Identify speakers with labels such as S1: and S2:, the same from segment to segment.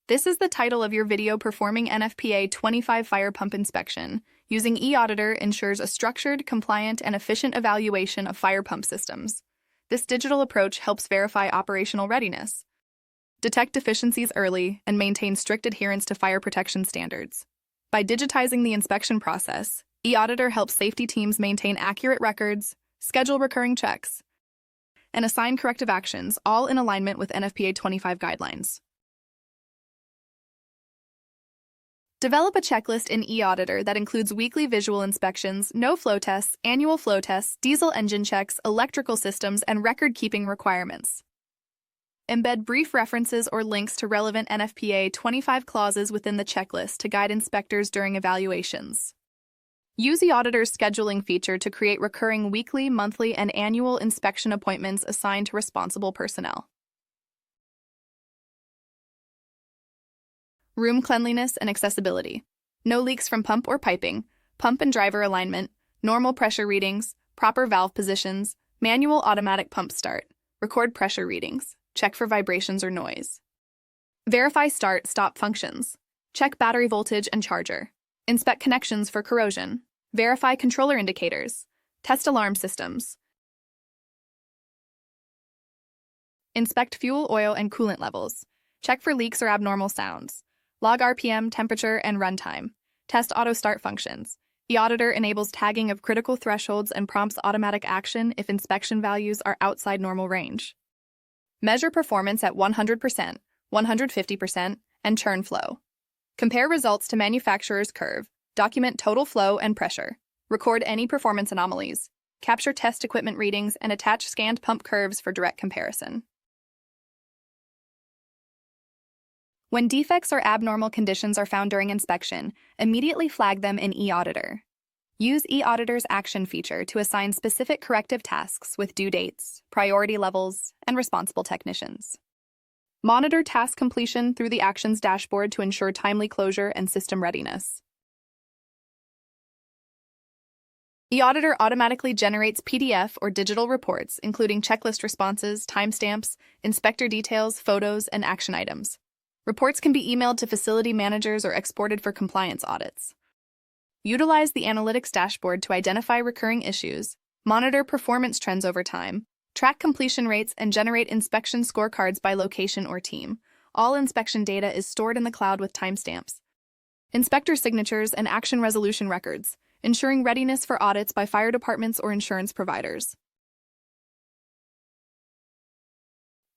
S1: This is the title of your video performing NFPA 25 fire pump inspection. Using eAuditor ensures a structured, compliant, and efficient evaluation of fire pump systems. This digital approach helps verify operational readiness, detect deficiencies early, and maintain strict adherence to fire protection standards. By digitizing the inspection process, eAuditor helps safety teams maintain accurate records, schedule recurring checks, and assign corrective actions, all in alignment with NFPA 25 guidelines. Develop a checklist in eAuditor that includes weekly visual inspections, no-flow tests, annual flow tests, diesel engine checks, electrical systems, and record-keeping requirements. Embed brief references or links to relevant NFPA 25 clauses within the checklist to guide inspectors during evaluations. Use eAuditor's scheduling feature to create recurring weekly, monthly, and annual inspection appointments assigned to responsible personnel. Room cleanliness and accessibility. No leaks from pump or piping, pump and driver alignment, normal pressure readings, proper valve positions, manual automatic pump start, record pressure readings, check for vibrations or noise. Verify start-stop functions. Check battery voltage and charger. Inspect connections for corrosion. Verify controller indicators. Test alarm systems. Inspect fuel, oil, and coolant levels. Check for leaks or abnormal sounds. Log RPM, temperature, and runtime. Test auto start functions. eAuditor enables tagging of critical thresholds and prompts automatic action if inspection values are outside normal range. Measure performance at 100%, 150%, and churn flow. Compare results to manufacturer's curve. Document total flow and pressure. Record any performance anomalies. Capture test equipment readings and attach scanned pump curves for direct comparison. When defects or abnormal conditions are found during inspection, immediately flag them in eAuditor. Use eAuditor's action feature to assign specific corrective tasks with due dates, priority levels, and responsible technicians. Monitor task completion through the Actions dashboard to ensure timely closure and system readiness. eAuditor automatically generates PDF or digital reports, including checklist responses, timestamps, inspector details, photos, and action items. Reports can be emailed to facility managers or exported for compliance audits. Utilize the Analytics dashboard to identify recurring issues, monitor performance trends over time, track completion rates, and generate inspection scorecards by location or team. All inspection data is stored in the cloud with timestamps, inspector signatures, and action resolution records, ensuring readiness for audits by fire departments or insurance providers.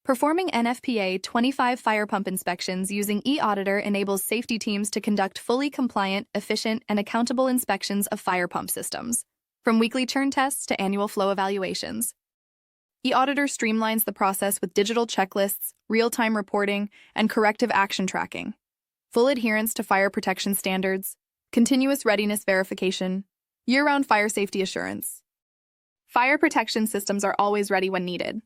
S1: Performing NFPA 25 fire pump inspections using eAuditor enables safety teams to conduct fully compliant, efficient, and accountable inspections of fire pump systems, from weekly churn tests to annual flow evaluations. eAuditor streamlines the process with digital checklists, real-time reporting, and corrective action tracking, full adherence to fire protection standards, continuous readiness verification, year-round fire safety assurance. Fire protection systems are always ready when needed.